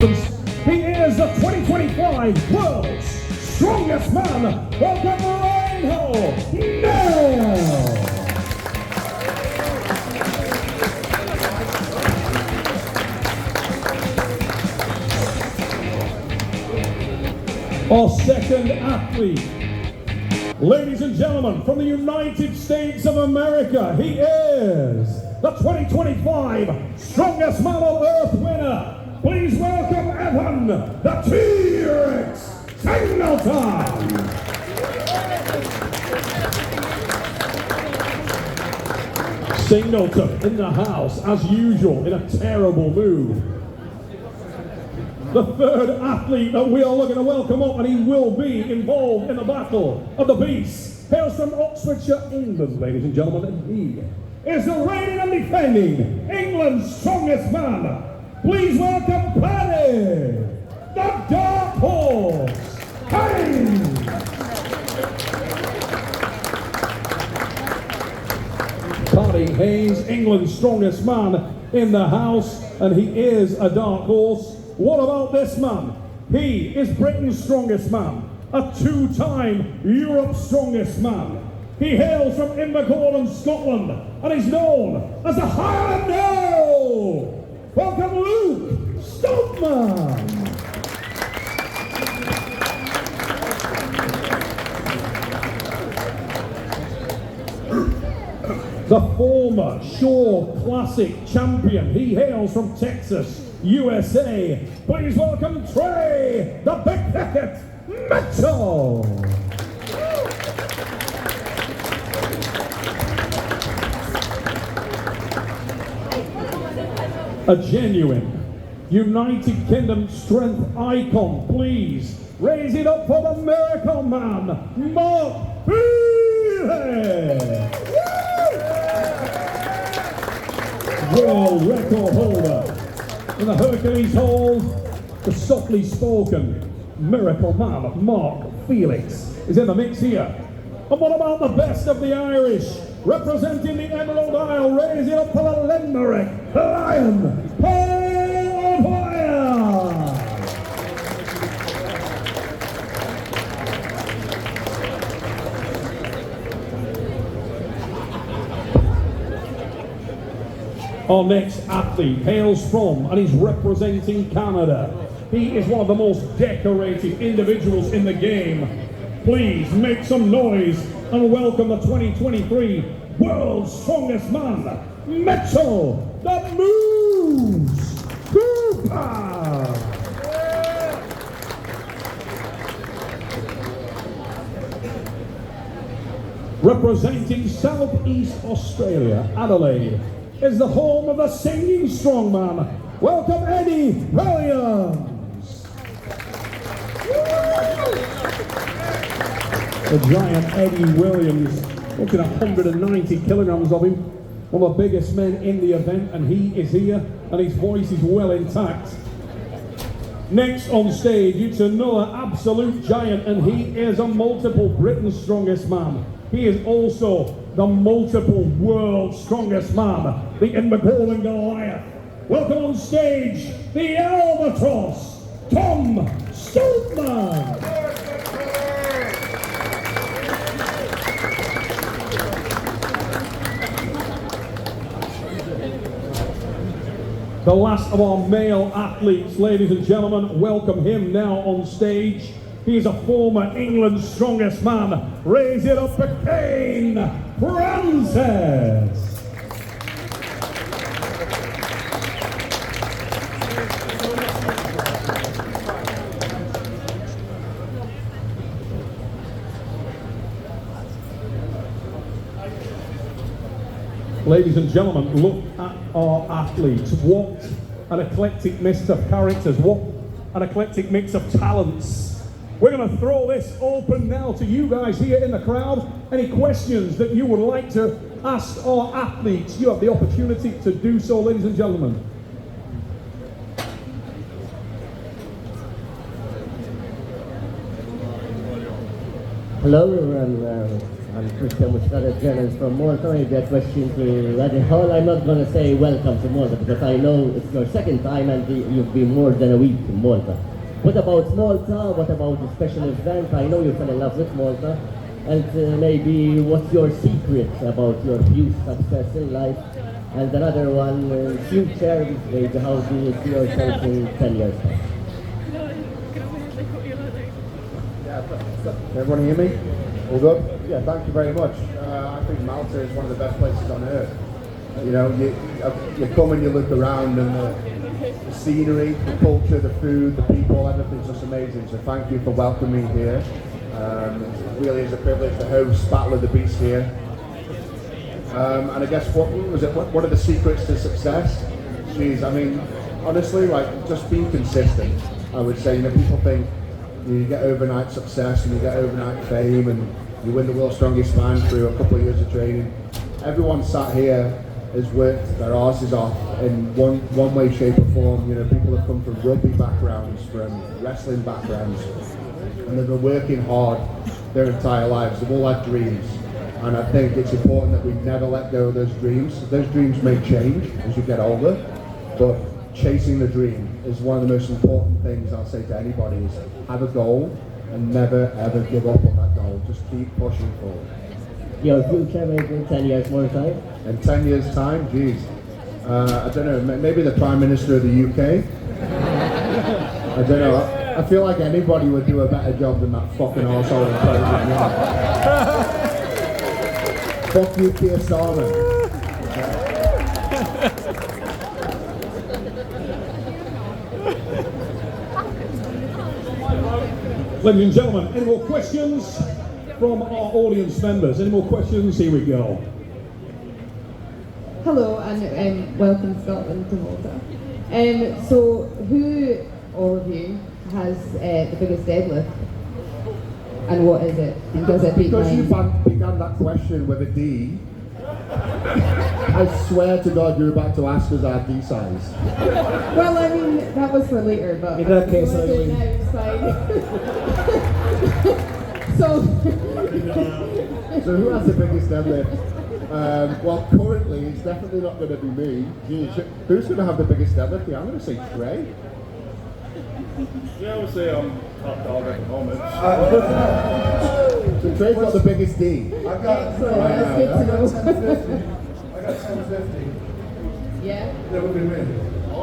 He is the 2025 World's Strongest Man. Welcome, Reinhold now. Our second athlete, ladies and gentlemen, from the United States of America, he is the 2025 Strongest Man on Earth winner. Please welcome Evan, the T-Rex Singleton. Singleton in the house, as usual, in a terrible mood. The third athlete that we are looking to welcome up, and he will be involved in the Battle of the Beasts, hails from Oxfordshire, England, ladies and gentlemen, and he is the reigning and defending England's strongest man. Please welcome Paddy, the Dark Horse, Haynes. Paddy Haynes, England's strongest man in the house, and he is a dark horse. What about this man? He is Britain's strongest man, a two-time Europe's strongest man. He hails from Invergordon, Scotland, and is known as the Highlander. Welcome, Luke Stoltman. The former Shore Classic champion. He hails from Texas, USA. Please welcome Trey, the Big Ticket Mitchell. A genuine United Kingdom strength icon. Please raise it up for the Miracle Man, Mark Healy. World record holder in the Hercules Hall, the softly spoken Miracle Man, Mark Felix, is in the mix here. And what about the best of the Irish? Representing the Emerald Isle, raise it up for the Limerick Lion, Paul O'Dwyer. Our next athlete hails from and is representing Canada. He is one of the most decorated individuals in the game. Please make some noise and welcome the 2023 World's Strongest Man, Mitchell the Moose Cooper. Representing Southeast Australia, Adelaide, is the home of the singing strongman. Welcome, Eddie Williams. The giant Eddie Williams, looking at 190 kilograms of him, one of the biggest men in the event, and he is here, and his voice is well intact. Next on stage, it's another absolute giant, and he is a multiple Britain's strongest man. He is also the multiple world's strongest man, the Invergordon Goliath. Welcome on stage, the Albatross, Tom Stoltman. The last of our male athletes, ladies and gentlemen, welcome him now on stage. He is a former England's strongest man. Raise it up for Kane Francis. Ladies and gentlemen, look at our athletes. What an eclectic mix of characters. What an eclectic mix of talents. We're going to throw this open now to you guys here in the crowd. Any questions that you would like to ask our athletes, you have the opportunity to do so, ladies and gentlemen. Hello, and I'm Christian Muscat, journalist from Malta. Maybe a question to Eddie Hall. I'm not going to say welcome to Malta because I know it's your second time and you've been more than a week in Malta. What about Malta? What about the special event? I know you fell in love with Malta. And maybe what's your secret about your huge success in life? And another one, future, maybe how do you see yourself in 10 years time? Everyone hear me? All good? Yeah, thank you very much. I think Malta is one of the best places on earth. You know, you come and you look around and the scenery, the culture, the food, the people, everything's just amazing. So thank you for welcoming me here. It really is a privilege to host Battle of the Beast here. And I guess what are the secrets to success? Jeez, I mean, honestly, like just being consistent. I would say, you know, people think you get overnight success and you get overnight fame and you win the world's strongest man through a couple of years of training. Everyone sat here has worked their arses off in one way, shape or form. You know, people have come from rugby backgrounds, from wrestling backgrounds, and they've been working hard their entire lives. They've all had dreams, and I think it's important that we never let go of those dreams. Those dreams may change as you get older, but chasing the dream is one of the most important things I'll say to anybody is have a goal and never ever give up on that goal. Just keep pushing forward. Your future maybe in 10 years more time? In 10 years time, geez. I don't know, maybe the Prime Minister of the UK? I don't know. I feel like anybody would do a better job than that fucking arsehole in president. Fuck you, Keir Starmer. Ladies and gentlemen, any more questions from our audience members? Any more questions? Here we go. Hello and welcome Scotland to Malta. So who, all of you, has the biggest deadlift? And what is it? And does it beat Because mine? you began that question with a D, I swear to God you're about to ask us our D size. Well, I mean, that was for later, but In that case, I do it now, it's fine. So who has the biggest deadlift? Well, currently it's definitely not going to be me. Geez, who's going to have the biggest deadlift? Yeah, I'm going to say Trey. Yeah, I would say I'm top dog at the moment. So Trey's got the biggest D. excellent, that's good to know. 1050. I got 1050. Yeah. That would be me.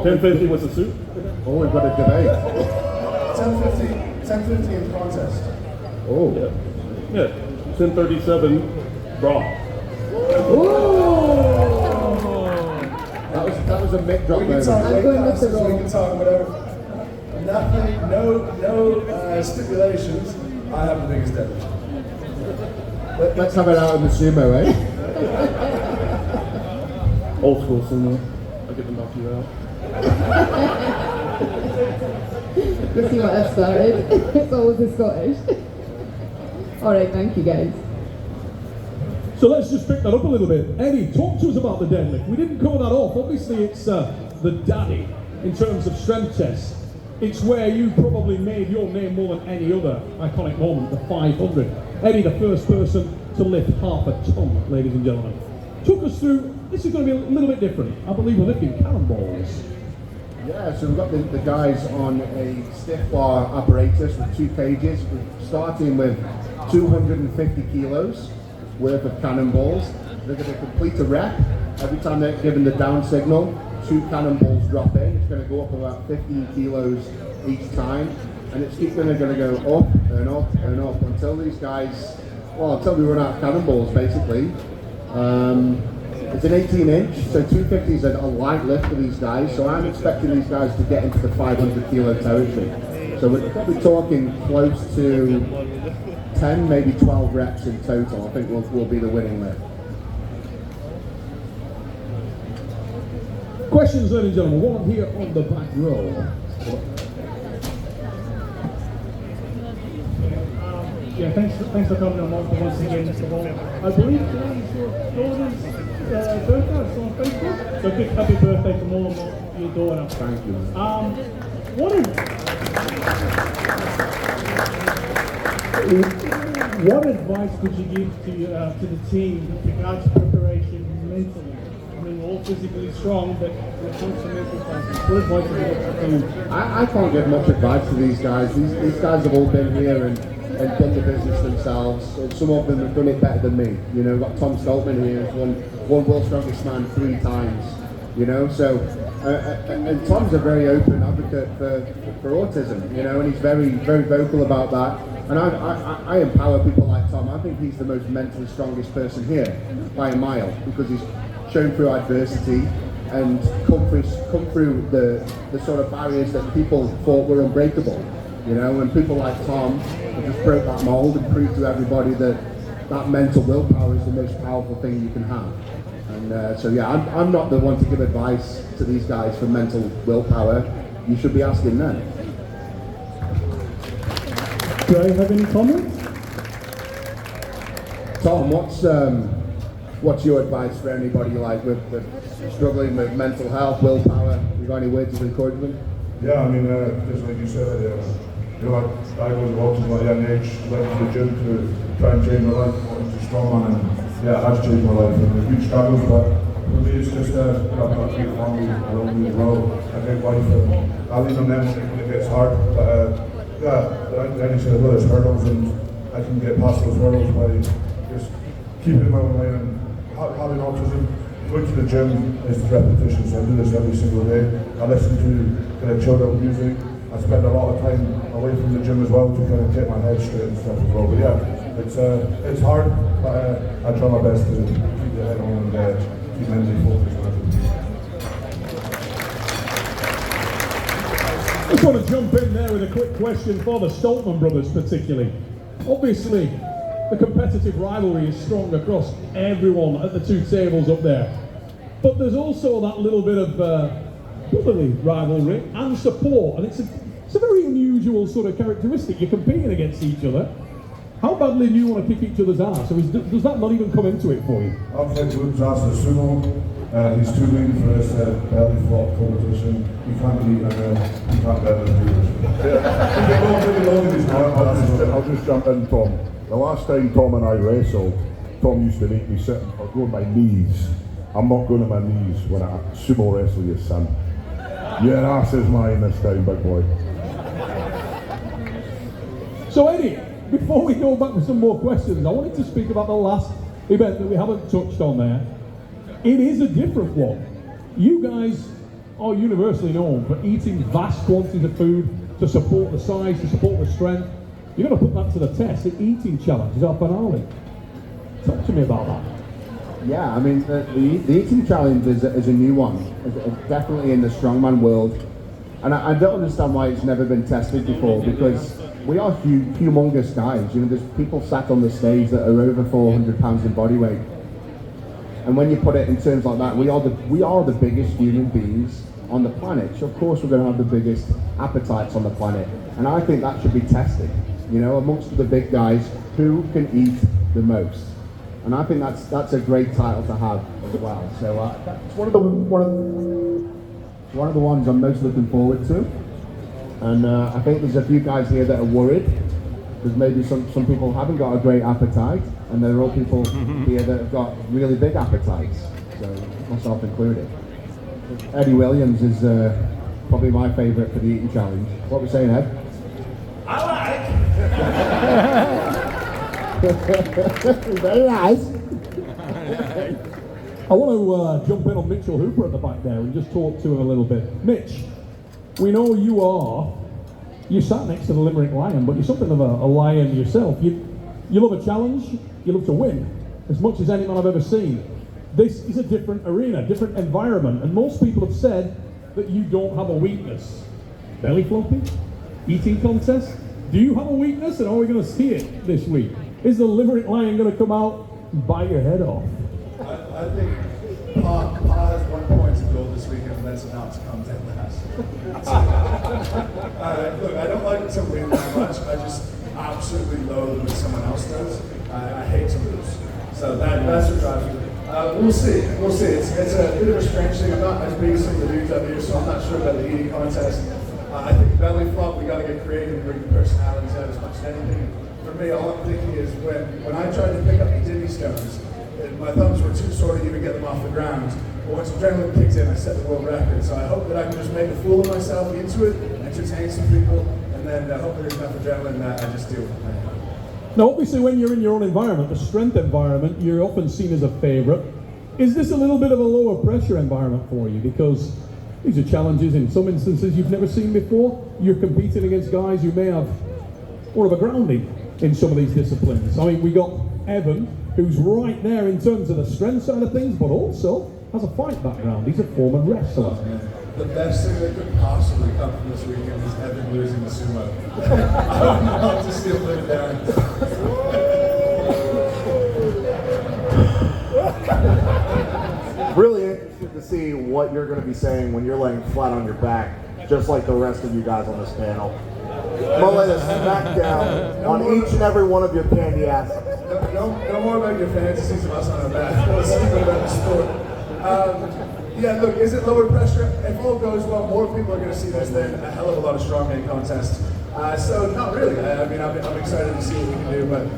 1050 with a suit. Oh, we've got a debate. 1050 in contest. Oh. Yeah, 1037 bra. That was a mic drop We can moment. talk I'm weight going with the classes, we roll. can talk whatever. Nothing, no stipulations. I have the biggest deadlift. Let's have it out in the sumo, eh? Old school sumo. I'll get them knock you out. You see what I've started? It's always the Scottish. Alright, thank you guys. So let's just pick that up a little bit. Eddie, talk to us about the deadlift. We didn't cover that off. Obviously, it's the daddy in terms of strength tests. It's where you probably made your name more than any other iconic moment, the 500. Eddie, the first person to lift half a ton, ladies and gentlemen. Took us through, this is going to be a little bit different. I believe we're lifting cannonballs. Yeah, so we've got the guys on a stiff bar apparatus with 2 cages. We're starting with 250 kilos worth of cannonballs. They're going to complete a rep. Every time they're given the down signal, 2 cannonballs drop in. It's going to go up about 15 kilos each time. And it's going to go up and up and up until these guys, well, until we run out of cannonballs, basically. It's an 18-inch, so 250 is a light lift for these guys. So I'm expecting these guys to get into the 500 kilo territory. So we're probably talking close to 10, maybe 12 reps in total. I think will be the winning lift. Questions, ladies and gentlemen. One here on the back row. Yeah, thanks for coming on Malta once again, Mr. Hall. I believe today is your daughter's birthday, I saw on Facebook. So big happy birthday from all of your daughter. Thank you. What is What advice would you give to the team with regards to preparation mentally? I mean, we're all physically strong, but when it comes to mental focus, what advice would you give to the team? I can't give much advice to these guys. These guys have all been here and done the business themselves. Some of them have done it better than me. You know, we've got Tom Stoltman here, who's won World's Strongest Man 3 times. You know, so and Tom's a very open advocate for autism. You know, and he's very vocal about that. And I empower people like Tom. I think he's the most mentally strongest person here by a mile, because he's shown through adversity and come through the sort of barriers that people thought were unbreakable. You know, and people like Tom have just broke that mold and proved to everybody that mental willpower is the most powerful thing you can have. And so yeah, I'm not the one to give advice to these guys for mental willpower. You should be asking them. Do I have any comments? Tom, what's your advice for anybody like with struggling with mental health, willpower? You got any words of encouragement? Yeah, I mean, just like you said, you know, I was autism at a young age, went to the gym to try and change my life, wanted to strongman, and yeah, it has changed my life. And a huge struggles, but for me, it's just I've got a big family around me as well, a great wife, and I lean on them when it gets hard. But yeah, like you said, well, there's hurdles, and I can get past those hurdles by just keeping my own lane and having autism. Going to the gym is repetition, so I do this every single day. I listen to kind of chilled out music. I spend a lot of time away from the gym as well to kind of get my head straight and stuff as well. But yeah, it's hard, but I try my best to keep the head on and keep mentally focused. I just want to jump in there with a quick question for the Stoltman brothers particularly. Obviously, the competitive rivalry is strong across everyone at the 2 tables up there. But there's also that little bit of brotherly rivalry and support, and it's a very unusual sort of characteristic. You're competing against each other. How badly do you want to kick each other's ass? Or does that not even come into it for you? I've kicked Luke's ass for sumo. He's too lean for this belly flop competition. He can't eat and he can't bet the I'll just jump in, Tom. The last time Tom and I wrestled, Tom used to make me sit or go on my knees. I'm not going on my knees when I sumo wrestle you, son. Your ass is mine this time, big boy. So Eddie, before we go back with some more questions, I wanted to speak about the last event that we haven't touched on there. It is a different one. You guys are universally known for eating vast quantities of food to support the size, to support the strength. You're going to put that to the test. The eating challenge is our finale. Talk to me about that. Yeah, I mean, the eating challenge is a new one. It's definitely in the strongman world. And I don't understand why it's never been tested before, because we are humongous guys. You know, there's people sat on the stage that are over 400 pounds in body weight. And when you put it in terms like that, we are the biggest human beings on the planet. So of course we're going to have the biggest appetites on the planet. And I think that should be tested. You know, amongst the big guys, who can eat the most? And I think that's a great title to have as well. So that's one of the ones I'm most looking forward to. And I think there's a few guys here that are worried, because maybe some people haven't got a great appetite, and there are all people here that have got really big appetites. So myself included. Eddie Williams is probably my favourite for the eating challenge. What are we saying, Ed? Very nice. I want to jump in on Mitchell Hooper at the back there and just talk to him a little bit. Mitch, we know you sat next to the Limerick Lion, but you're something of a lion yourself. You love a challenge, you love to win, as much as any man I've ever seen. This is a different arena, different environment, and most people have said that you don't have a weakness. Belly flopping? Eating contest? Do you have a weakness, and are we going to see it this week? Is the Limerick Lion going to come out and bite your head off? I think Pa has 1 point to goal this weekend, and that's enough to come dead last. Look, I don't like to win that much. I just absolutely loathe when someone else does. I hate to lose. So that's what drives me. We'll see. It's a bit of a strange thing. I'm not as big as some of the dudes out here, so I'm not sure about the eating contest. I think belly flop, we got to get creative and bring the personalities out as much as anything. for me, all I'm thinking is when I tried to pick up the Jimmy stones, my thumbs were too sore to even get them off the ground. But once adrenaline kicks in, I set the world record. So I hope that I can just make a fool of myself into it, entertain some people, and then hopefully there's enough adrenaline that I just do. Now, obviously, when you're in your own environment, the strength environment, you're often seen as a favourite. Is this a little bit of a lower pressure environment for you? Because these are challenges in some instances you've never seen before. You're competing against guys who may have more of a grounding in some of these disciplines. I mean, we got Evan, who's right there in terms of the strength side of things, but also has a fight background. He's a former wrestler. The best thing that could possibly come from this weekend is Evan losing the sumo. I would love to see him live it down. Really interested to see what you're going to be saying when you're laying flat on your back, just like the rest of you guys on this panel. I'm going to lay a smack down on each and every one of your candy asses. No more about your fantasies of us on our back. Let's speak about the sport. Yeah, look, is it lower pressure? If all goes well, more people are going to see this than a hell of a lot of strongman contests. So not really. I mean, I'm excited to see what we can do, but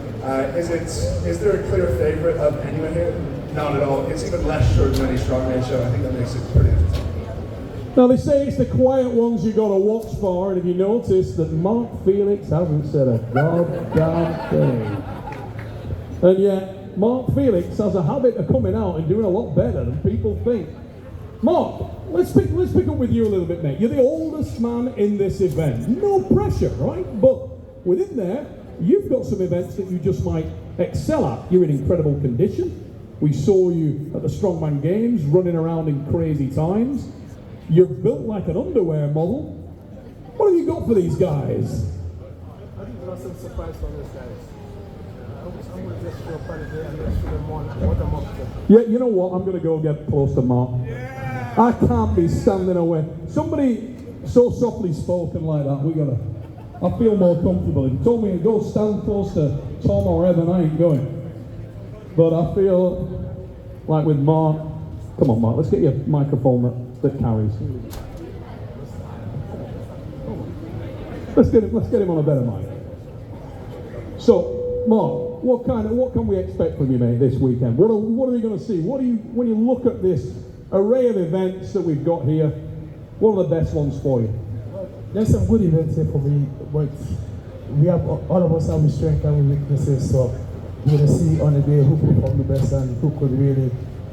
is there a clear favorite of anyone here? Not at all. It's even less short than any strongman show. I think that makes it pretty interesting. Now, they say it's the quiet ones you got to watch for, and if you notice that Mark Felix hasn't said a goddamn thing. And yet, Mark Felix has a habit of coming out and doing a lot better than people think. Mark, let's pick up with you a little bit, mate. You're the oldest man in this event. No pressure, right? But within there, you've got some events that you just might excel at. You're in incredible condition. We saw you at the Strongman Games running around in crazy times. You're built like an underwear model. What have you got for these guys? I think there was some surprise for these guys. I'm going to just show up and just show them what I'm up to. Yeah, you know what? I'm going to go get close to Mark. I can't be standing away. Somebody so softly spoken like that, I feel more comfortable. If you told me to go stand close to Tom or Evan, I ain't going. But I feel like with Mark, come on Mark, let's get your microphone that carries. Let's get him on a better mic. So, Mark, what can we expect from you, mate, this weekend? What are we going to see? When you look at this array of events that we've got here, what are the best ones for you? There's some good events here for me, but we have all of us have the strength and weaknesses, so we're going to see on the day who performed the best and who could really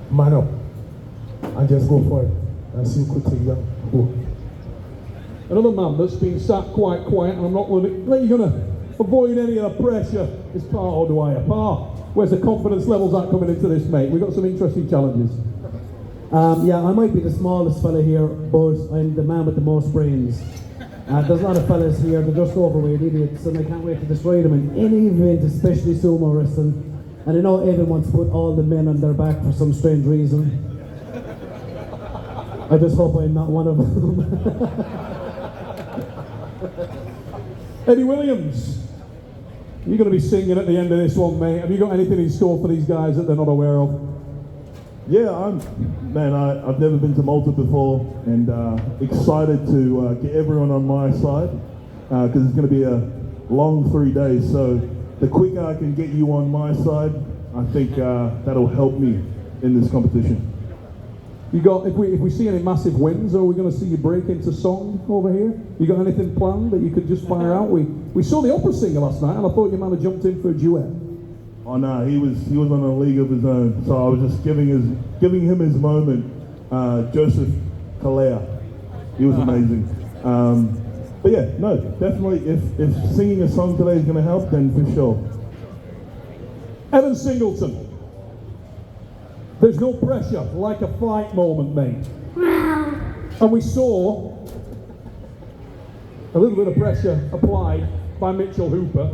man up and just go for it and see who could take them go. Another man that's been sat quite quiet, and I'm not going to avoid any of the pressure, is Par O'Dwyer. Par, where's the confidence levels at coming into this, mate? We've got some interesting challenges. Yeah, I might be the smallest fella here, but I'm the man with the most brains. There's a lot of fellas here, they're just overweight idiots, and I can't wait to destroy them in any event, especially sumo wrestling. And I know Evan wants to put all the men on their back for some strange reason. I just hope I'm not one of them. Eddie Williams, you're going to be singing at the end of this one, mate. Have you got anything in store for these guys that they're not aware of? Yeah, I've never been to Malta before, and excited to get everyone on my side, because it's going to be a long 3 days. So the quicker I can get you on my side, I think that'll help me in this competition. You got, if we see any massive wins, are we going to see you break into song over here? You got anything planned that you could just fire out? We saw the opera singer last night, and I thought you might have jumped in for a duet. Oh no, he was on a league of his own, so I was just giving him his moment. Joseph Kalea, he was amazing. But yeah, no, definitely. If singing a song today is going to help, then for sure. Evan Singleton. There's no pressure, like a fight moment, mate. And we saw a little bit of pressure applied by Mitchell Hooper.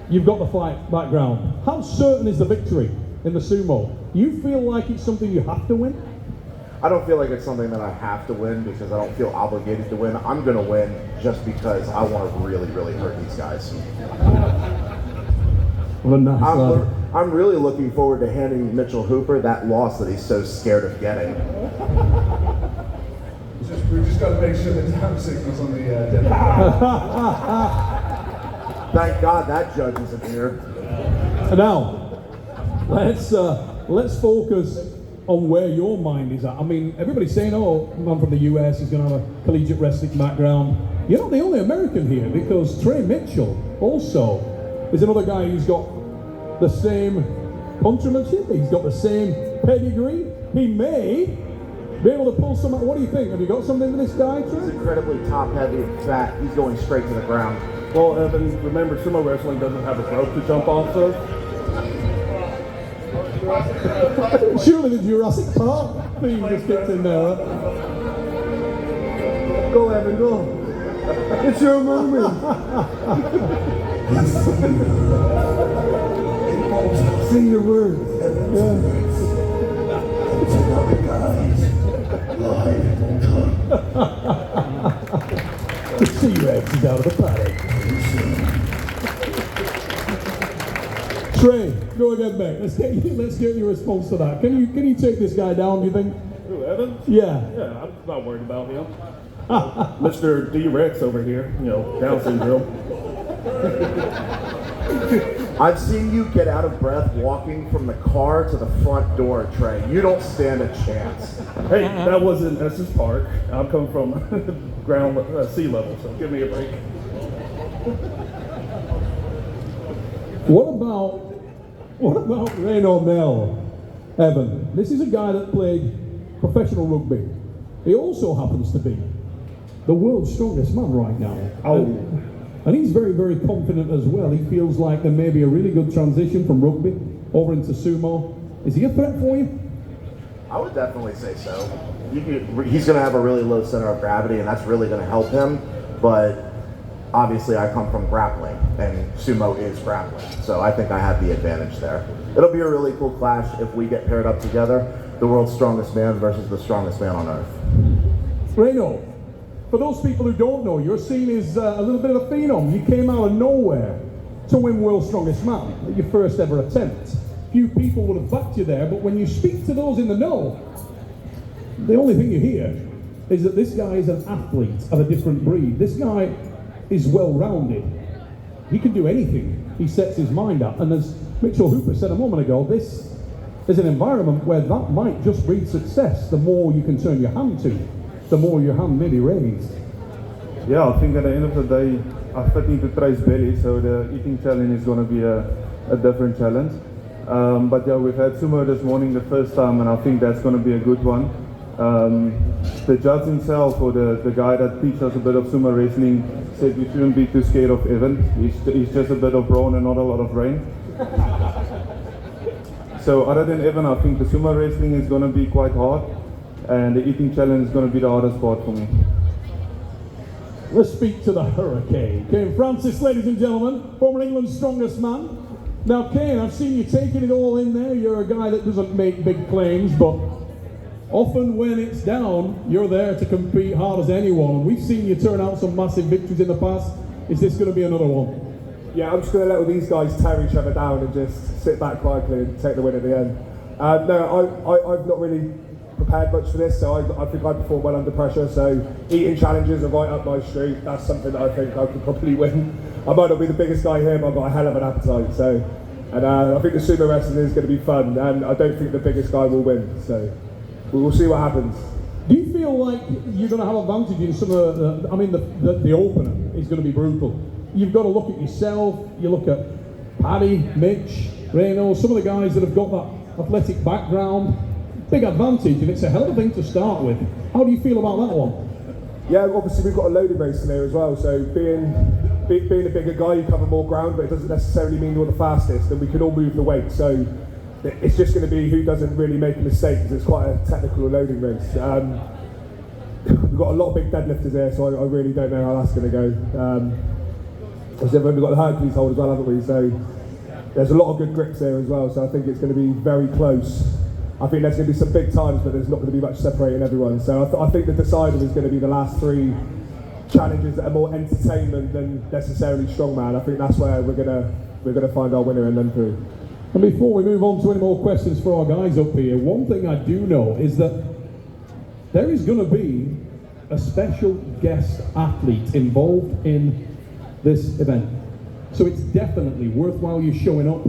You've got the fight background. How certain is the victory in the sumo? You feel like it's something you have to win? I don't feel like it's something that I have to win because I don't feel obligated to win. I'm going to win just because I want to really, really hurt these guys. Well, nice I'm really looking forward to handing Mitchell Hooper that loss that he's so scared of getting. We've just got to make sure the down signal's on the Thank God that judge isn't here. Now, let's focus on where your mind is at. I mean, everybody's saying, oh, man from the US is going to have a collegiate wrestling background. You're not the only American here, because Trey Mitchell also is another guy who's got the same punchmanship, he's got the same pedigree. He may be able to pull something. What do you think? Have you got something for this guy, Trey? He's incredibly top heavy and fat. He's going straight to the ground. Well, Evan, remember, sumo wrestling doesn't have a rope to jump off of. Surely the Jurassic Park theme just gets in there. Huh? Go, Evan, go. It's your moment. Sing your words. The T-Rex is out of the paddock. Trey, go again, mate. Let's get your response to that. Can you take this guy down, do you think? Who, Evan? Yeah. Yeah, I'm not worried about him. Mr. D-Rex over here, Down syndrome. I've seen you get out of breath walking from the car to the front door, Trey. You don't stand a chance. Hey, that was in Estes Park. I'm coming from sea level, so give me a break. What about Ray O'Neill, Evan? This is a guy that played professional rugby. He also happens to be the world's strongest man right now. And he's very, very confident as well. He feels like there may be a really good transition from rugby over into sumo. Is he a threat for you? I would definitely say so. He's going to have a really low center of gravity, and that's really going to help him. But obviously, I come from grappling, and sumo is grappling. So I think I have the advantage there. It'll be a really cool clash if we get paired up together. The world's strongest man versus the strongest man on earth. Reno, for those people who don't know, you're seen as a little bit of a phenom. You came out of nowhere to win World's Strongest Man at your first ever attempt. Few people would have backed you there, but when you speak to those in the know, the only thing you hear is that this guy is an athlete of a different breed. This guy is well-rounded. He can do anything he sets his mind at. And as Mitchell Hooper said a moment ago, this is an environment where that might just breed success. The more you can turn your hand to, the more your hand may be raised. Yeah, I think at the end of the day, I fit into Trey's belly, so the eating challenge is going to be a different challenge. But yeah, we've had sumo this morning the first time, and I think that's going to be a good one. The judge himself, or the guy that teaches us a bit of sumo wrestling, said we shouldn't be too scared of Evan. He's just a bit of brawn and not a lot of rain. So other than Evan, I think the sumo wrestling is going to be quite hard, and the eating challenge is going to be the hardest part for me. Let's speak to the Hurricane. Kane Francis, ladies and gentlemen, former England's strongest man. Now, Kane, I've seen you taking it all in there. You're a guy that doesn't make big claims, but often when it's down, you're there to compete hard as anyone. And we've seen you turn out some massive victories in the past. Is this going to be another one? Yeah, I'm just going to let all these guys tear each other down and just sit back quietly and take the win at the end. No, I've not really prepared much for this, so I think I perform well under pressure. So eating challenges are right up my street. That's something that I think I could probably win. I might not be the biggest guy here, but I've got a hell of an appetite. So, and I think the sumo wrestling is going to be fun, and I don't think the biggest guy will win. So we'll see what happens. Do you feel like you're going to have advantage in some of the, I mean, the opener is going to be brutal. You've got to look at yourself, you look at Paddy, Mitch, Reno, some of the guys that have got that athletic background. Big advantage, and it's a hell of a thing to start with. How do you feel about that one? Yeah, obviously we've got a loading race in there as well, so being a bigger guy, you cover more ground, but it doesn't necessarily mean you're the fastest, and we can all move the weight, so it's just going to be who doesn't really make a mistake, because it's quite a technical loading race. We've got a lot of big deadlifters here, so I really don't know how that's going to go. We've got the Hercules hold as well, haven't we? So there's a lot of good grips there as well, so I think it's going to be very close. I think there's going to be some big times, but there's not going to be much separating everyone. So I think the decider is going to be the last three challenges that are more entertainment than necessarily strongman. I think that's where we're going to find our winner and then through. And before we move on to any more questions for our guys up here, one thing I do know is that there is going to be a special guest athlete involved in this event. So it's definitely worthwhile you showing up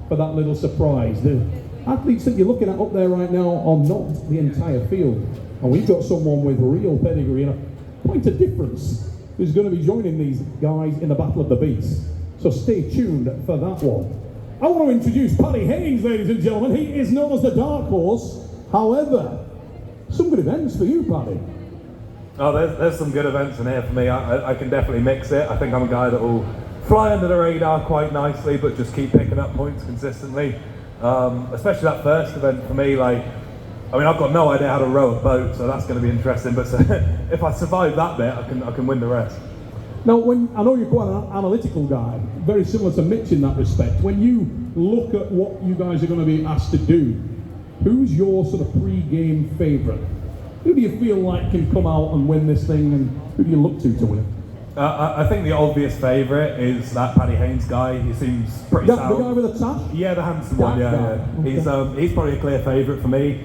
for that little surprise. The athletes that you're looking at up there right now are not the entire field. And we've got someone with real pedigree and a point of difference who's going to be joining these guys in the Battle of the Beasts. So stay tuned for that one. I want to introduce Paddy Haynes, ladies and gentlemen. He is known as the Dark Horse. However, some good events for you, Paddy. Oh, there's some good events in here for me. I can definitely mix it. I think I'm a guy that will fly under the radar quite nicely, but just keep picking up points consistently. Especially that first event for me, like, I mean, I've got no idea how to row a boat, so that's going to be interesting. But so, if I survive that bit, I can win the rest. Now, I know you're quite an analytical guy, very similar to Mitch in that respect. When you look at what you guys are going to be asked to do, who's your sort of pre-game favourite? Who do you feel like can come out and win this thing, and who do you look to win it? I think the obvious favourite is that Paddy Haynes guy. He seems pretty sound. The guy with the tash? Yeah, the handsome one, yeah. Okay. He's probably a clear favourite for me.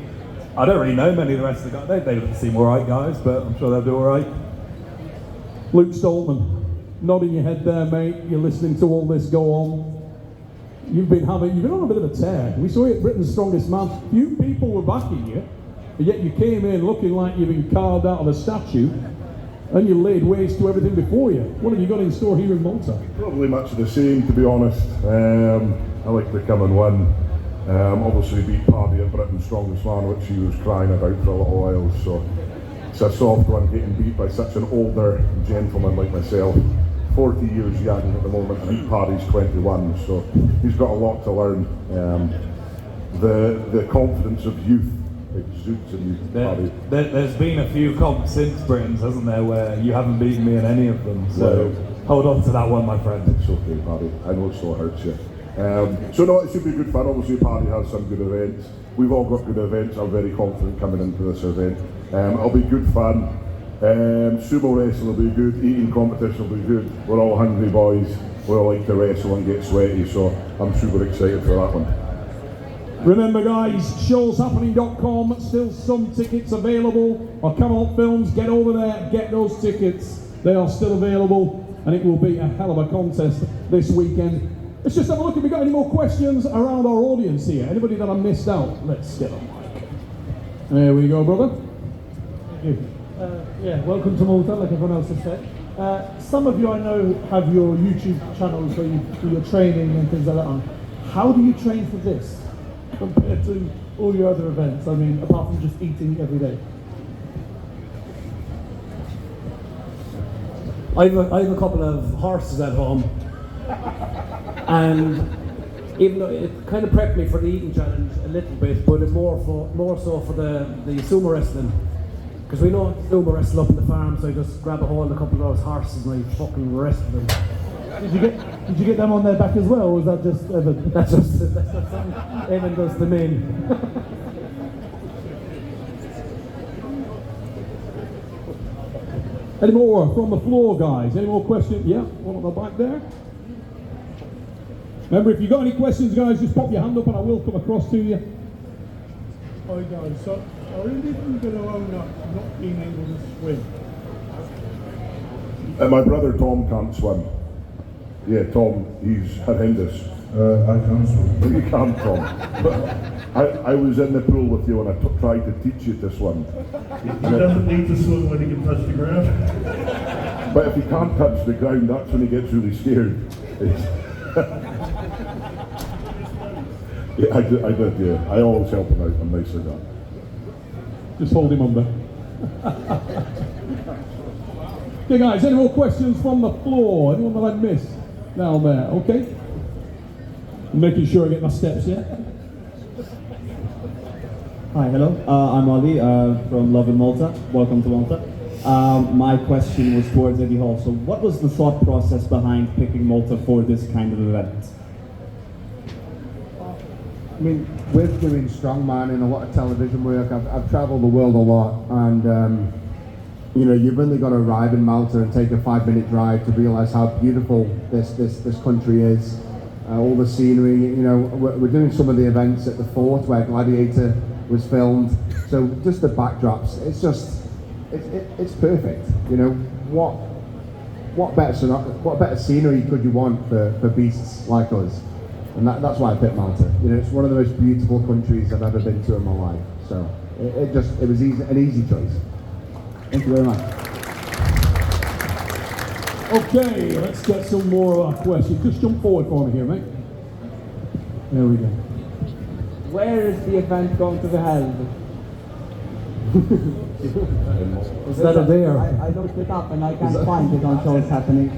I don't really know many of the rest of the guys. They seem alright guys, but I'm sure they'll do alright. Luke Stoltman, nodding your head there, mate. You're listening to all this go on. You've been on a bit of a tear. We saw you at Britain's Strongest Man. Few people were backing you, but yet you came in looking like you've been carved out of a statue, and you laid waste to everything before you. What have you got in store here in Malta? Probably much of the same, to be honest. I like to come and win. Obviously beat Paddy at Britain's Strongest Man, which he was crying about for a little while, so it's a soft one getting beat by such an older gentleman like myself. 40 years young at the moment, and Paddy's 21, so he's got a lot to learn. The confidence of youth exudes in you, Paddy. There's been a few comps since Britain's, hasn't there, where you haven't beaten me in any of them, so hold on to that one, my friend. It's okay, Paddy. I know it still hurts you. So no, it should be good fun. Obviously Paddy has some good events. We've all got good events. I'm very confident coming into this event. It'll be good fun. Sumo wrestling will be good. Eating competition will be good. We're all hungry boys. We all like to wrestle and get sweaty, so I'm super excited for that one. Remember guys, showshappening.com, still some tickets available. Or Camelot Films, get over there, get those tickets. They are still available, and it will be a hell of a contest this weekend. Let's just have a look if we got any more questions around our audience here. Anybody that I missed out? Let's get on mic. There we go, brother. Thank you. Yeah, welcome to Malta, like everyone else has said. Some of you I know have your YouTube channels where you do your training and things like that on. How do you train for this compared to all your other events? I mean, apart from just eating every day. I have a couple of horses at home, and even though it kind of prepped me for the eating challenge a little bit, but it's more so for the sumo wrestling. Because we know sumo wrestle up in the farm, so I just grab a hold of a couple of those horses and I fucking wrestle them. Did you get them on their back as well, or was that just Evan? That's something Evan does to me. Any more from the floor, guys? Any more questions? Yeah, one on the back there. Remember, if you've got any questions, guys, just pop your hand up and I will come across to you. Hi guys, so are you going to own up not being able to swim? My brother Tom can't swim. Yeah, Tom, he's horrendous. I can't swim. You can't, Tom. But I was in the pool with you and I tried to teach you to swim. He doesn't need to swim when he can touch the ground. But if he can't touch the ground, that's when he gets really scared. Yeah, I did, yeah. I always help him out. I'm nice like that. Just hold him under. Okay, guys, any more questions from the floor? Anyone that I missed? Down there, okay? I'm making sure I get my steps in. Hi, hello. I'm Ollie from Love in Malta. Welcome to Malta. My question was towards Eddie Hall. So what was the thought process behind picking Malta for this kind of event? I mean, with doing strongman and a lot of television work, I've travelled the world a lot, and you know, you've really got to arrive in Malta and take a 5-minute drive to realise how beautiful this country is. All the scenery, you know, we're doing some of the events at the fort where Gladiator was filmed, so just the backdrops, it's just, it's perfect. You know, what better scenery could you want for beasts like us? And that's why I picked Malta. You know, it's one of the most beautiful countries I've ever been to in my life. So it was an easy choice. Thank you very much. Okay, let's get some more of our questions. Just jump forward for me here, mate. There we go. Where is the event going to be held? Is that a dare? I looked it up and I can't find it on shows happening.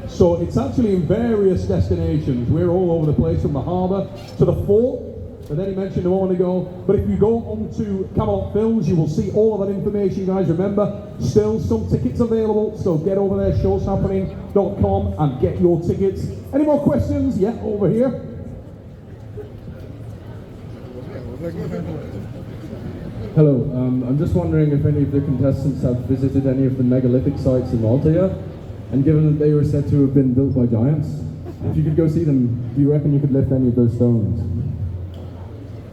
So it's actually in various destinations. We're all over the place, from the harbour to the fort that Eddie mentioned a moment ago. But if you go onto Camelot Films, you will see all of that information, guys. Remember, still some tickets available, so get over there, showshappening.com, and get your tickets. Any more questions? Yeah, over here. Hello, I'm just wondering if any of the contestants have visited any of the megalithic sites in Malta yet? And given that they were said to have been built by giants, if you could go see them, do you reckon you could lift any of those stones?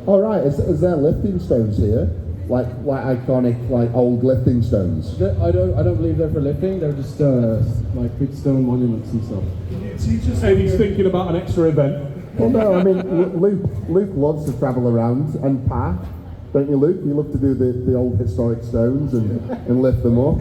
All right, is there lifting stones here? Like iconic, like old lifting stones? I don't believe they're for lifting, they're just like big stone monuments and stuff. Eddie's thinking about an extra event. Well, no, I mean, Luke loves to travel around and path. Don't you, Luke? You love to do the old historic stones and lift them up.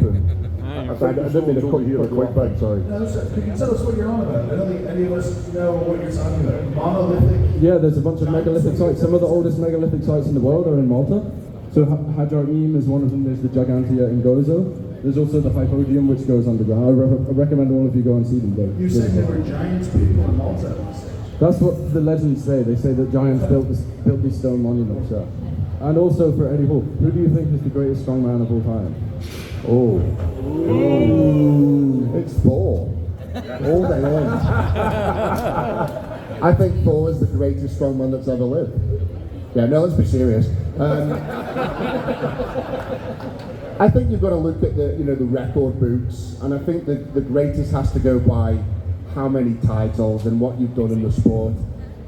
I didn't mean to cut you a quick break, sorry. No, sir, could you tell us what you're on about? I don't think any of us know what you're talking about. Monolithic? Yeah, there's a bunch of megalithic sites. Some of the oldest megalithic sites in the world are in Malta. So Hajar Eam is one of them. There's the Gigantia in Gozo. There's also the Hypodium, which goes underground. I recommend all of you go and see them. You said there were giants people in Malta. That's what the legends say. They say that giants built these stone monuments. Yeah. And also for Eddie Hall, who do you think is the greatest strongman of all time? Oh. It's Thor. All day long. I think Thor is the greatest strongman that's ever lived. Yeah, no, let's be serious. I think you've got to look at the record books, and I think the greatest has to go by how many titles and what you've done in the sport.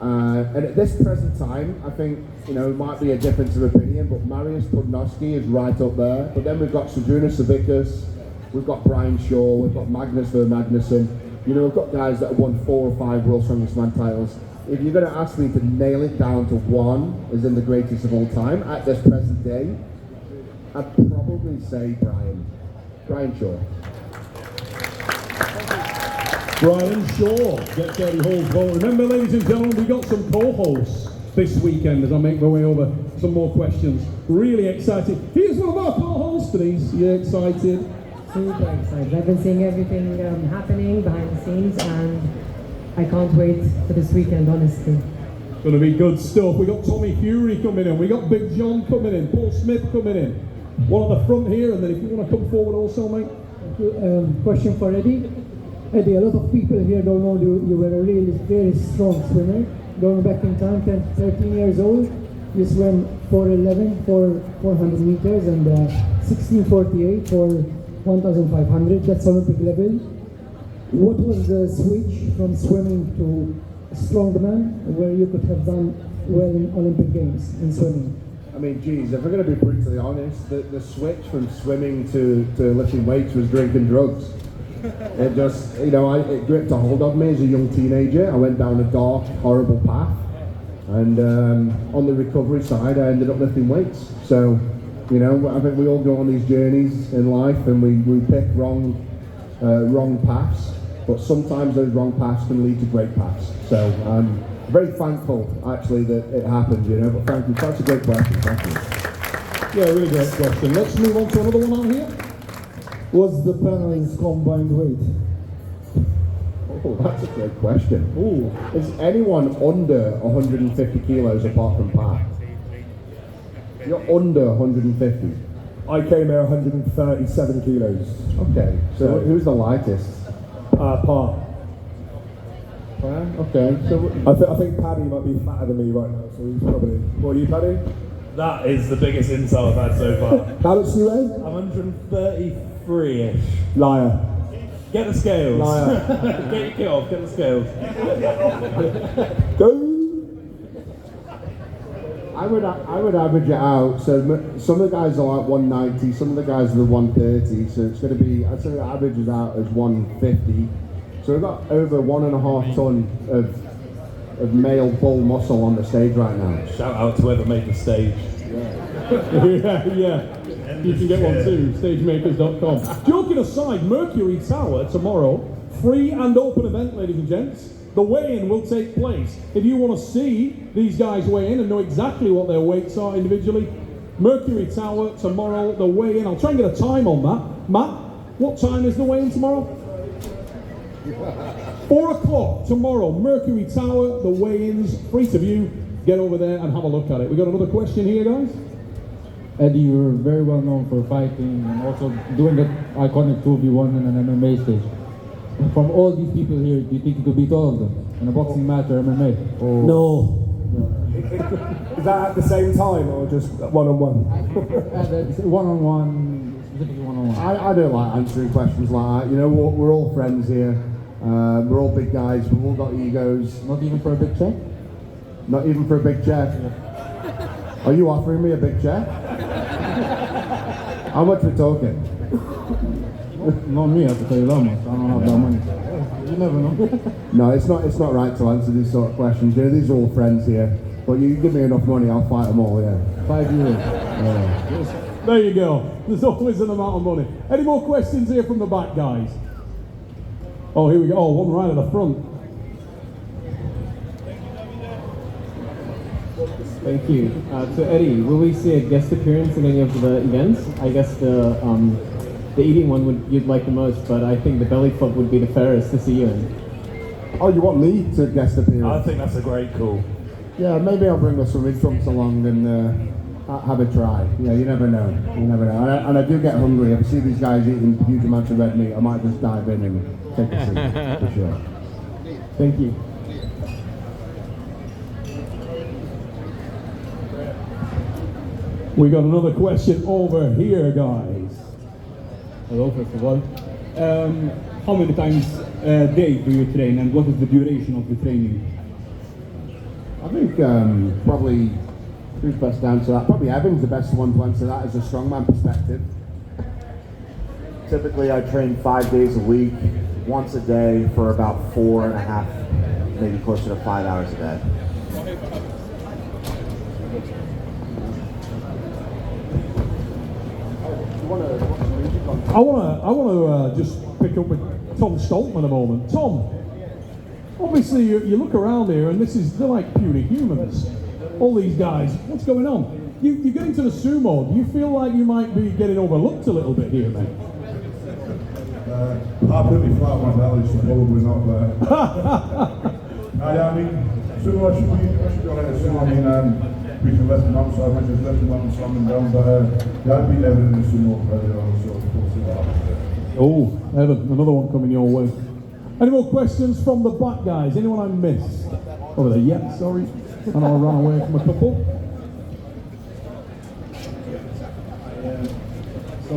And at this present time, I think, it might be a difference of opinion, but Mariusz Podnoski is right up there. But then we've got Sejuna Savickas, we've got Brian Shaw, we've got Magnus Ver Magnusson. We've got guys that have won 4 or 5 World Strongest Man titles. If you're going to ask me to nail it down to one as in the greatest of all time, at this present day, I'd probably say Brian Shaw. Brian Shaw gets Eddie Hall's vote. Remember, ladies and gentlemen, we got some co-hosts this weekend as I make my way over some more questions. Really excited. Here's one of our co-hosts, Denise. You excited? Super excited. I've been seeing everything happening behind the scenes, and I can't wait for this weekend, honestly. It's going to be good stuff. We got Tommy Fury coming in. We got Big John coming in. Paul Smith coming in. One at the front here, and then if you want to come forward also, mate. Question for Eddie. Eddie, a lot of people here don't know you were a really very strong swimmer. Going back in time, 13 years old, you swam 4:11 for 400 meters and 16:48 for 1,500. That's Olympic level. What was the switch from swimming to strongman, where you could have done well in Olympic Games in swimming? I mean, geez, if we're going to be brutally honest, the switch from swimming to lifting weights was drinking drugs. It just, it gripped a hold of me as a young teenager. I went down a dark, horrible path, and on the recovery side, I ended up lifting weights. So, I think we all go on these journeys in life, and we pick wrong paths, but sometimes those wrong paths can lead to great paths. So I'm very thankful, actually, that it happened, but thank you. That's a great question, thank you. Yeah, really great question. Let's move on to another one on here. What's the penalty's combined weight? Oh, that's a great question. Ooh, is anyone under 150 kilos apart from Pat? You're under 150. I came here 137 kilos. Okay, so who's the lightest? Pat. Okay, so I think Paddy might be fatter than me right now, so he's probably. What are you, Paddy? That is the biggest insult I've had so far. How much do you weigh? I'm 133-ish. Liar. Get the scales. Liar. Get your kit off, get the scales. Go. I would average it out. So some of the guys are like 190, some of the guys are the 130. So it's going to be, I'd say it averages out as 150. So we've got over 1.5 ton of male bull muscle on the stage right now. Shout out to whoever made the stage. yeah. You can get one too, stagemakers.com. Joking aside, Mercury Tower tomorrow, free and open event, ladies and gents. The weigh-in will take place. If you want to see these guys weigh in and know exactly what their weights are individually, Mercury Tower tomorrow, the weigh-in. I'll try and get a time on that. Matt, what time is the weigh-in tomorrow? 4 o'clock tomorrow, Mercury Tower, the weigh-ins, free to view. Get over there and have a look at it. We got another question here, guys. Eddie, you're very well known for fighting and also doing that iconic 2v1 in an MMA stage. From all these people here, do you think you could beat all of them in a boxing match or MMA? Or No. Is that at the same time or just one-on-one? One-on-one, specifically one-on-one. I don't like answering questions like that. You know, we're all friends here. We're all big guys. We've all got egos. Not even for a big check? Not even for a big check? Are you offering me a big check? How much we're talking? Not me, I have to tell you that much. I don't have that money. You never know. No, it's not right to answer these sort of questions. You know, these are all friends here. But you give me enough money, I'll fight them all, yeah. €5. There you go. There's always an amount of money. Any more questions here from the back, guys? Oh, here we go. Oh, one right at the front. Thank you. So Eddie, will we see a guest appearance in any of the events? I guess the eating one you'd like the most, but I think the belly flop would be the fairest to see you in. Oh, you want me to guest appearance? I think that's a great call. Yeah, maybe I'll bring the swimming trunks along and have a try. Yeah, you never know. You never know. And I do get hungry. If I see these guys eating huge amounts of red meat, I might just dive in and take a seat, for sure. Thank you. We got another question over here, guys. Hello, first of all. How many times a day do you train and what is the duration of the training? I think probably, who's best to answer that? Probably Evan's the best one to answer that as a strongman perspective. Typically, I train 5 days a week, once a day for about 4.5, maybe closer to 5 hours a day. I want to just pick up with Tom Stoltman a moment. Tom, obviously you look around here and they're like puny humans. All these guys, what's going on? You get into the sumo, do you feel like you might be getting overlooked a little bit here, mate? I put me flat on my belly, so probably not there. I mean, sumo should be on it. I mean, we can lift them up, so I might just lift them up and slam them down, but yeah, I'd beat Evan in the sumo very well, so we'll see what happens there. Oh, Evan, another one coming your way. Any more questions from the back, guys? Anyone I missed? Over there, yeah, sorry. I know I ran away from a couple. So,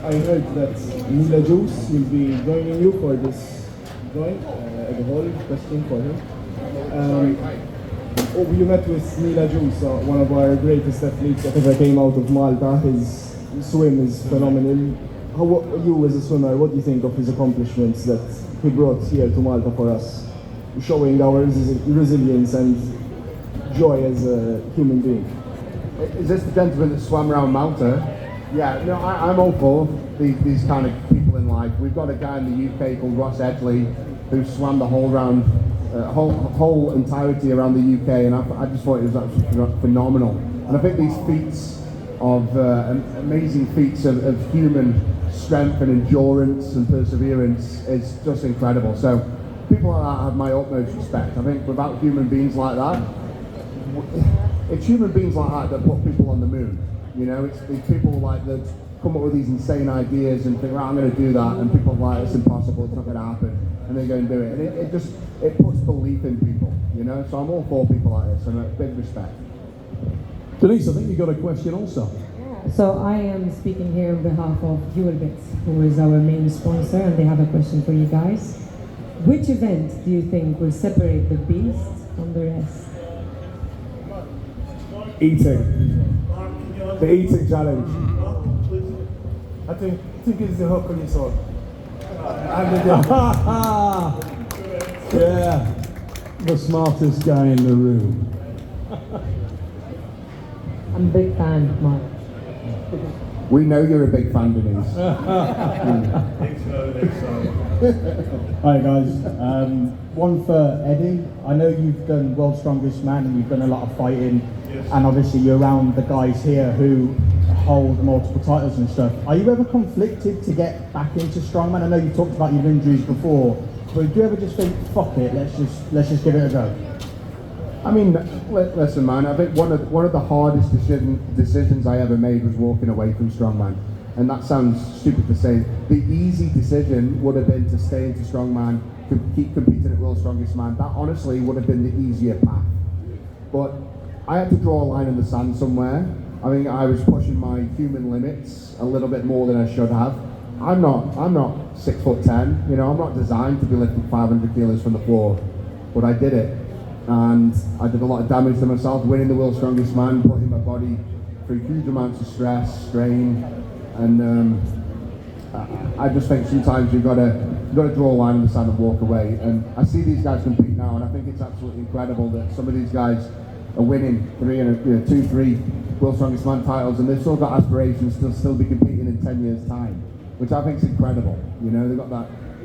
I heard that Nila Juice will be joining you for this joint, the whole question for him. You met with Nila Juice, one of our greatest athletes that ever came out of Malta. His swim is phenomenal. You as a swimmer, what do you think of his accomplishments that he brought here to Malta for us, showing our resilience and joy as a human being? Is this the gentleman that swam around Malta? Yeah, no, I'm all for these kind of people in life. We've got a guy in the UK called Ross Edgley who swam the whole entirety around the UK, and I just thought it was absolutely phenomenal. And I think these feats of amazing feats of human strength and endurance and perseverance is just incredible. So people like that have my utmost respect. I think without human beings like that, it's human beings like that put people on the moon. You know, it's people like that come up with these insane ideas and think, right, I'm going to do that, and people are like, it's impossible, it's not going to happen, and they go and do it. And it puts belief in people, you know. So I'm all for people like this, and a big respect. Denise, I think you got a question also. So I am speaking here on behalf of Jewelbits, who is our main sponsor, and they have a question for you guys. Which event do you think will separate the beast from the rest? Eating. The eating challenge. I think it's the Hercules sword. Yeah, the smartest guy in the room. I'm a big fan, Mark. We know you're a big fan, Denise. Hi guys, one for Eddie. I know you've done World's Strongest Man and you've done a lot of fighting, and obviously you're around the guys here who hold multiple titles and stuff. Are you ever conflicted to get back into strongman? I know you talked about your injuries before, but do you ever just think, fuck it, let's just give it a go? I mean, listen, man. I think one of the hardest decisions I ever made was walking away from strongman, and that sounds stupid to say. The easy decision would have been to stay into strongman, to keep competing at World's Strongest Man. That honestly would have been the easier path. But I had to draw a line in the sand somewhere. I think I was pushing my human limits a little bit more than I should have. I'm not 6'10". You know, I'm not designed to be lifting 500 kilos from the floor, but I did it. And I did a lot of damage to myself, winning the World's Strongest Man, putting my body through huge amounts of stress, strain, and I just think sometimes you've got to draw a line in the sand and walk away. And I see these guys compete now, and I think it's absolutely incredible that some of these guys are winning 2, 3 World's Strongest Man titles, and they've still got aspirations to still be competing in 10 years' time, which I think is incredible. You know, they've got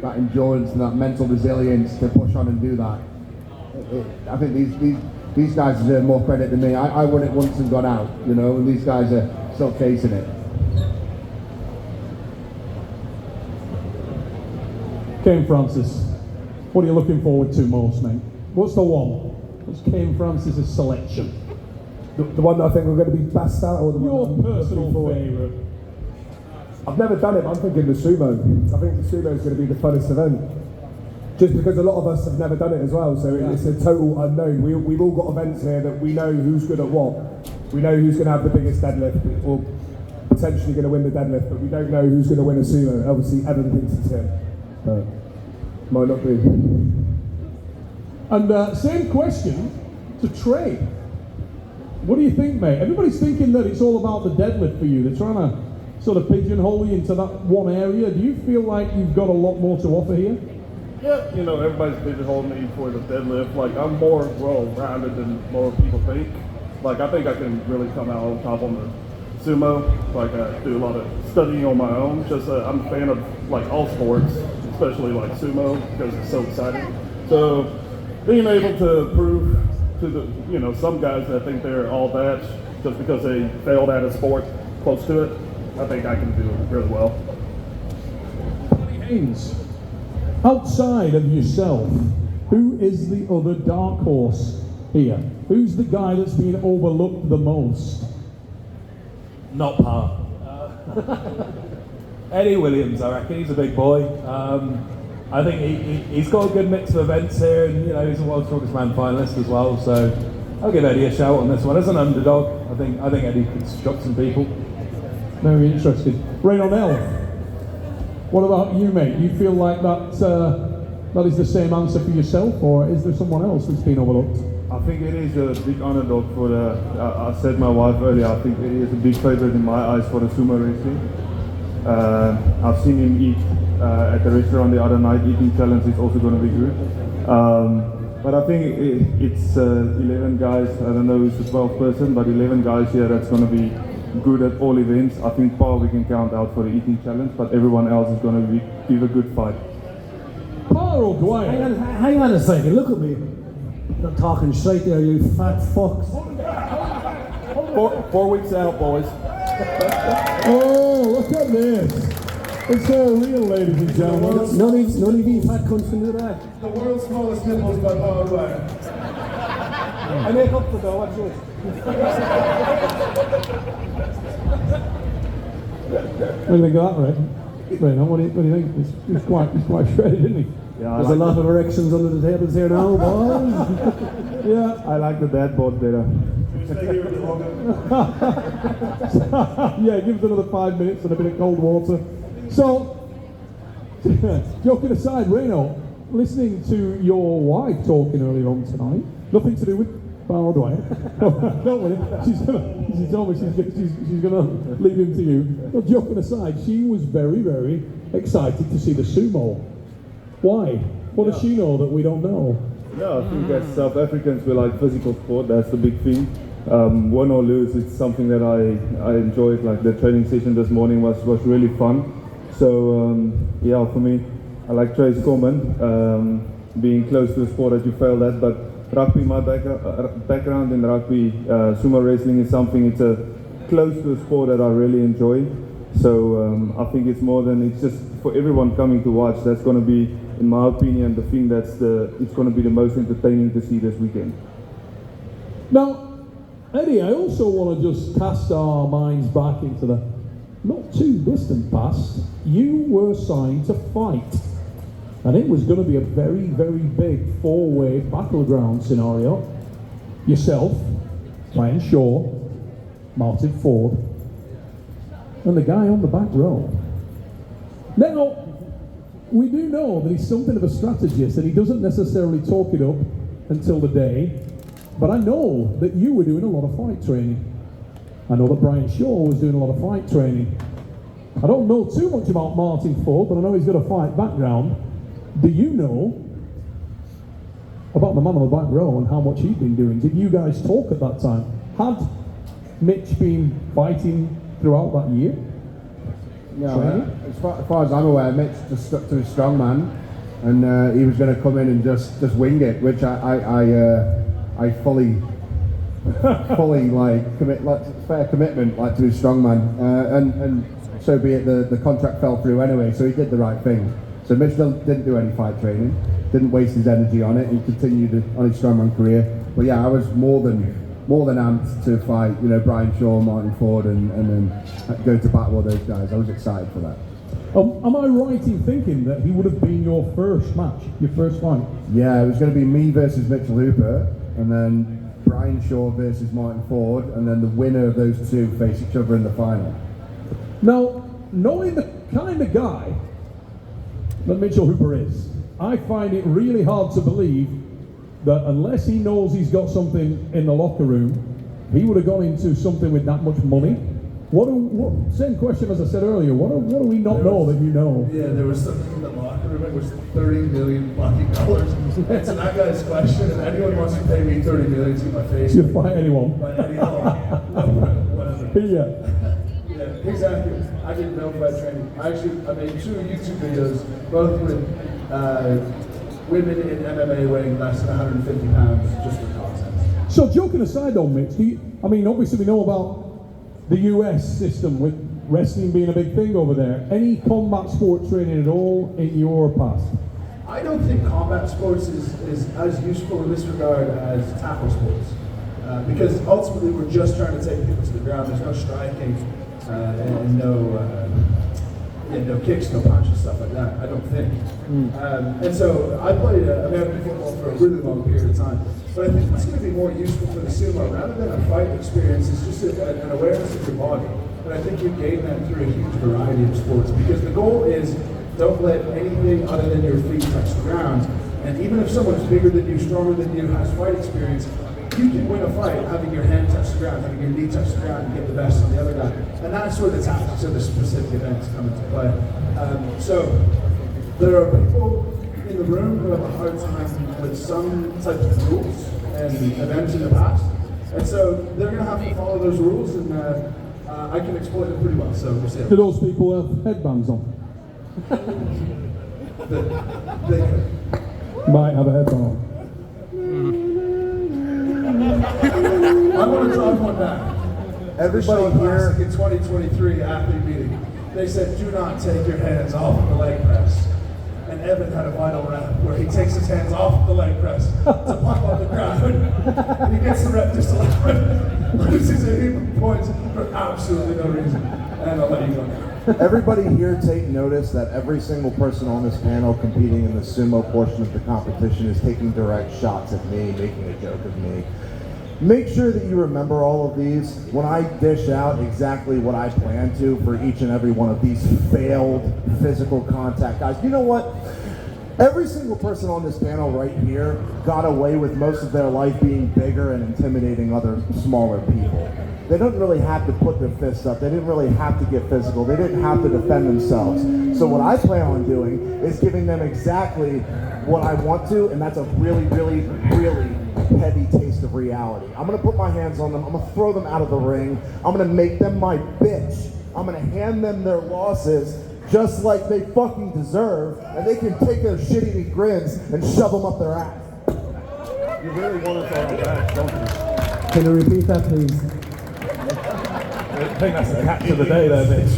that endurance and that mental resilience to push on and do that. I think these guys deserve more credit than me. I won it once and got out, you know, and these guys are still chasing it. Kane Francis, what are you looking forward to most, mate? What's the one? What's Kane Francis' selection? The one that I think we're going to be best at, or the Your one personal favourite? I've never done it, but I'm thinking the sumo. I think the sumo is going to be the funnest event. Just because a lot of us have never done it as well, so it's a total unknown. We've all got events here that we know who's good at what. We know who's going to have the biggest deadlift, or potentially going to win the deadlift, but we don't know who's going to win a sumo. Obviously, Evan thinks it's him, but might not be. And same question to Trey. What do you think, mate? Everybody's thinking that it's all about the deadlift for you. They're trying to sort of pigeonhole you into that one area. Do you feel like you've got a lot more to offer here? Yeah, you know, everybody's pigeonholed me for the deadlift. Like, I'm more well-rounded than more people think. Like, I think I can really come out on top on the sumo. Like, I do a lot of studying on my own. Just, I'm a fan of, like, all sports, especially, like, sumo, because it's so exciting. So, being able to prove to the, you know, some guys that think they're all that just because they failed at a sport close to it, I think I can do it really well. Haynes, outside of yourself, who is the other dark horse here? Who's the guy that's been overlooked the most? Not Par. Eddie Williams, I reckon. He's a big boy. I think he's got a good mix of events here, and you know, he's a World's Strongest Man finalist as well. So I'll give Eddie a shout on this one. As an underdog, I think Eddie could shock some people. Very interesting. Ray O'Neill, what about you, mate? You feel like that is the same answer for yourself, or is there someone else that's been overlooked? I think it is a big underdog for the, I said my wife earlier, I think it is a big favorite in my eyes for the sumo racing. I've seen him eat at the restaurant the other night. Eating challenge is also going to be good. But I think it's 11 guys, I don't know who's the 12th person, but 11 guys here that's going to be good at all events. I think Paul we can count out for the eating challenge, but everyone else is going to give a good fight. Paul O'Dwyer. Hang on a second, look at me. Not talking straight there, you fat fucks. 4 weeks out, boys. Oh, look at this. It's all real, ladies and gentlemen. None of you fat cunts can do that. The world's smallest nipples by Paul O'Dwyer. I make up for that, what's yours? What do you think of that, Ray? What do you think? He's quite shredded, isn't he? Yeah, there's a lot of erections under the tables here now, boys. Yeah. I like the dad bod better. Yeah, give us another 5 minutes and a bit of cold water. So, joking aside, Reno, listening to your wife talking earlier on tonight, nothing to do with Oh, do I? Don't worry. She told me she's gonna leave him to you. Well, joking aside, she was very, very excited to see the sumo. Why? What does she know that we don't know? Yeah, I think as South Africans, we like physical sport. That's the big thing. Win or lose, it's something that I enjoyed. Like the training session this morning was really fun. So yeah, for me, I like Trace Coleman, being close to the sport that you failed at. But rugby, my background in rugby, sumo wrestling is something. It's close to a sport that I really enjoy. So I think it's just for everyone coming to watch. That's going to be, in my opinion, the thing it's going to be the most entertaining to see this weekend. Now, Eddie, I also want to just cast our minds back into the not too distant past. You were signed to fight, and it was going to be a very, very big four-way battleground scenario. Yourself, Brian Shaw, Martin Ford, and the guy on the back row. Now, we do know that he's something of a strategist, and he doesn't necessarily talk it up until the day, but I know that you were doing a lot of fight training. I know that Brian Shaw was doing a lot of fight training. I don't know too much about Martin Ford, but I know he's got a fight background. Do you know about the man on the back row and how much he'd been doing? Did you guys talk at that time? Had Mitch been fighting throughout that year? No, as far as I'm aware, Mitch just stuck to his strongman, and he was going to come in and just wing it, which I fully like commit, like fair commitment, like to his strongman, and so be it. The contract fell through anyway, so he did the right thing. So Mitch didn't do any fight training, didn't waste his energy on it, and continued on his strongman career. But yeah, I was more than amped to fight, Brian Shaw, Martin Ford, and then go to battle with those guys. I was excited for that. Am I right in thinking that he would have been your first match, your first fight? Yeah, it was going to be me versus Mitchell Hooper, and then Brian Shaw versus Martin Ford, and then the winner of those two face each other in the final. Now, knowing the kind of guy that Mitchell Hooper is, I find it really hard to believe that unless he knows he's got something in the locker room, he would have gone into something with that much money. Same question as I said earlier, what do we not know that you know? Yeah, there was something in the locker room, it was $30 million fucking dollars. Answer that guy's question, and anyone wants to pay me $30 million to my face. You fight anyone. Fight anyone. Whatever. Yeah, exactly. I did no fight training. I made 2 YouTube videos, both with women in MMA weighing less than 150 pounds, just for content. So joking aside though, Mitch, obviously we know about the US system with wrestling being a big thing over there. Any combat sport training at all in your past? I don't think combat sports is as useful in this regard as tackle sports. Because ultimately we're just trying to take people to the ground. There's no striking and no kicks, no punches, stuff like that, I don't think. And so I played American football for a really long period of time. But I think what's going to be more useful for the sumo, rather than a fight experience, is just an awareness of your body. And I think you gain that through a huge variety of sports, because the goal is don't let anything other than your feet touch the ground. And even if someone's bigger than you, stronger than you, has fight experience, you can win a fight having your hand touch the ground, having your knee touch the ground, and get the best of the other guy. And that's where the tactics of the specific events come into play. So there are people in the room who have a hard time with some types of rules and events in the past. And so they're going to have to follow those rules, and I can exploit them pretty well. So we'll see. Do those people have headbands on? They could. Might have a headband on. I want to drive one back. Everybody here in 2023 athlete meeting, they said, do not take your hands off of the leg press. And Evan had a vital rep where he takes his hands off the leg press to pop on the ground. And he gets the rep just 11, loses a heap of points for absolutely no reason. And I'll let you go. Everybody here take notice that every single person on this panel competing in the sumo portion of the competition is taking direct shots at me, making a joke of me. Make sure that you remember all of these when I dish out exactly what I plan to for each and every one of these failed physical contact guys. You know what? Every single person on this panel right here got away with most of their life being bigger and intimidating other smaller people. They don't really have to put their fists up. They didn't really have to get physical. They didn't have to defend themselves. So what I plan on doing is giving them exactly what I want to, and that's a really, really, really heavy taste of reality. I'm gonna put my hands on them. I'm gonna throw them out of the ring. I'm gonna make them my bitch. I'm gonna hand them their losses just like they fucking deserve, and they can take their shit-eating grins and shove them up their ass. You really want us on our back, don't you? Can you repeat that, please? I think that's the catch of the day there, bitch.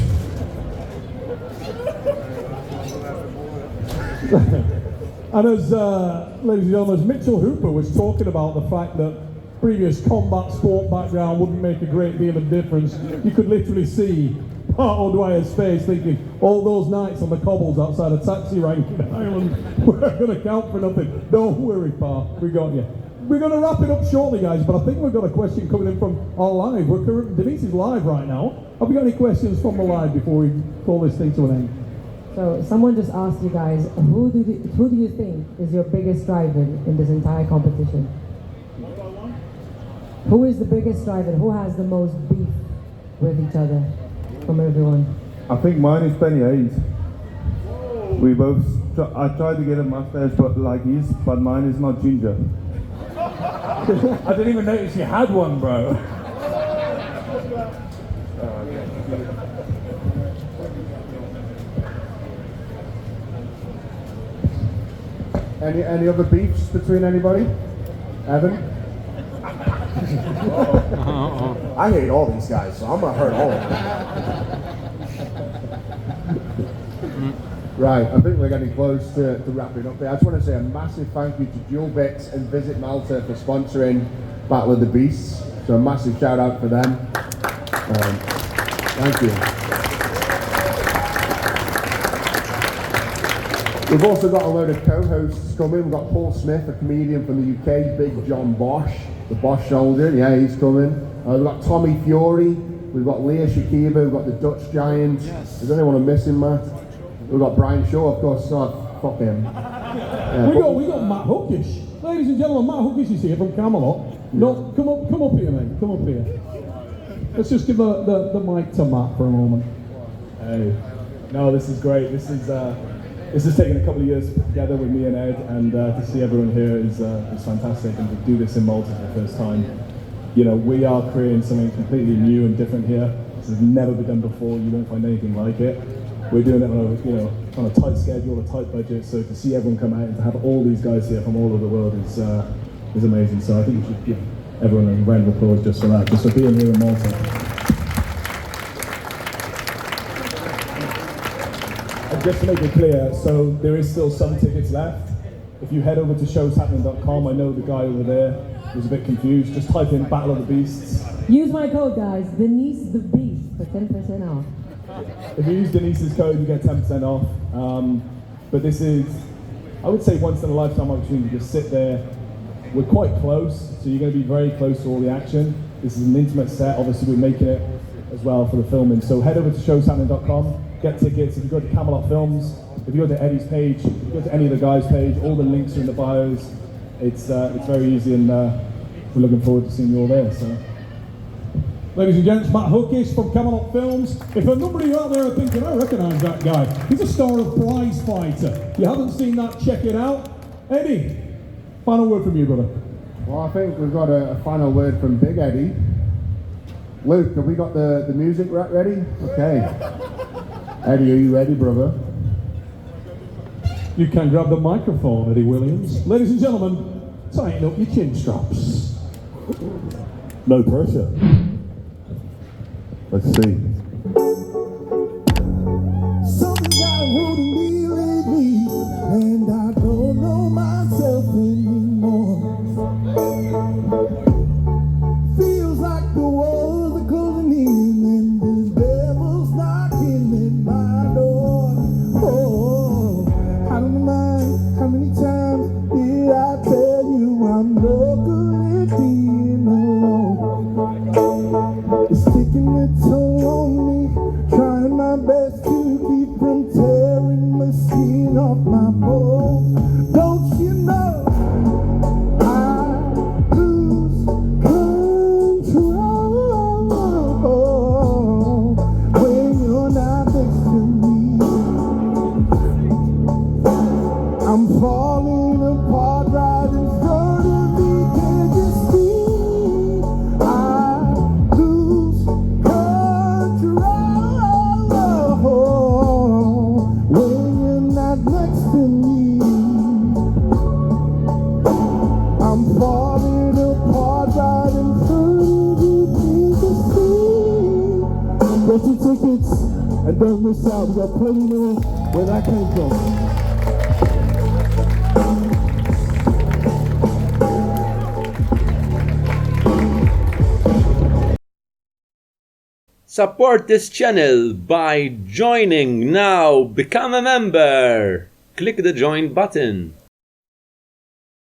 And as, ladies and gentlemen, as Mitchell Hooper was talking about the fact that previous combat sport background wouldn't make a great deal of difference, you could literally see Pat O'Dwyer's face thinking, all those nights on the cobbles outside a taxi rank in Ireland were going to count for nothing. Don't worry, Pa, we got you. We're going to wrap it up shortly, guys, but I think we've got a question coming in from our live. Denise is live right now. Have we got any questions from the live before we call this thing to an end? So someone just asked you guys, who do you think is your biggest rival in this entire competition? Who is the biggest rival? Who has the most beef with each other from everyone? I think mine is Penny Hayes. We both, I tried to get a mustache but like his, but mine is not ginger. I didn't even notice you had one, bro. Any other beefs between anybody? Evan? I hate all these guys, so I'm gonna hurt all of them. Right, I think we're getting close to wrapping up there. I just want to say a massive thank you to Dual Bits and Visit Malta for sponsoring Battle of the Beasts. So a massive shout out for them. Thank you. We've also got a load of co-hosts coming. We've got Paul Smith, a comedian from the UK, Big John Bosch, the Bosch soldier, yeah, he's coming. We've got Tommy Fury, we've got Leah Shakiba, we've got the Dutch Giant. Is anyone I'm missing, Matt? We've got Brian Shaw, of course. Fuck him. Yeah, we got Matt Hookish. Ladies and gentlemen, Matt Hookish is here from Camelot. No, come up here, mate. Come up here. Let's just give the mic to Matt for a moment. Hey, no, this is great. This has taken a couple of years together with me and Ed, and to see everyone here is fantastic. And to do this in Malta for the first time, you know, we are creating something completely new and different here. This has never been done before. You won't find anything like it. We're doing it on a tight schedule, a tight budget. So to see everyone come out and to have all these guys here from all over the world is amazing. So I think we should give everyone a round of applause just for that, just for being here in Malta. And just to make it clear, so there is still some tickets left. If you head over to showshappening.com, I know the guy over there was a bit confused. Just type in Battle of the Beasts. Use my code, guys, Denise the Beast, for 10% off. If you use Denise's code, you get 10% off. But this is, I would say, once in a lifetime opportunity to just sit there. We're quite close, so you're going to be very close to all the action. This is an intimate set. Obviously, we're making it as well for the filming. So head over to showshappening.com, get tickets. If you go to Camelot Films, if you go to Eddie's page, if you go to any of the guys' page, all the links are in the bios. It's very easy, and we're looking forward to seeing you all there. So. Ladies and gents, Matt Hookish from Camelot Films. If a number of you out there are thinking, I recognise that guy, he's a star of Prize Fighter. If you haven't seen that, check it out. Eddie, final word from you, brother. Well, I think we've got a final word from Big Eddie. Luke, have we got the music ready? Okay. Eddie, are you ready, brother? You can grab the microphone, Eddie Williams. Ladies and gentlemen, tighten up your chin straps. No pressure. Let's see. Something got a hold of me lately, and I don't know myself anymore. Feels like the walls are closing in, and the devil's knocking at my door. Oh, I don't mind how many times did I tell you I'm no good at being alone. It's taking a toll on me, trying my best to keep from tearing my skin off my bones. Don't you know I lose control when you're not next to me? I'm falling apart right in front of me. Can't you see? I lose control when you're not next to me. I'm falling apart right in front of you. Can't you see? Get your tickets and don't miss out. We got plenty more where that came from. Support this channel by joining now. Become a member. Click the join button.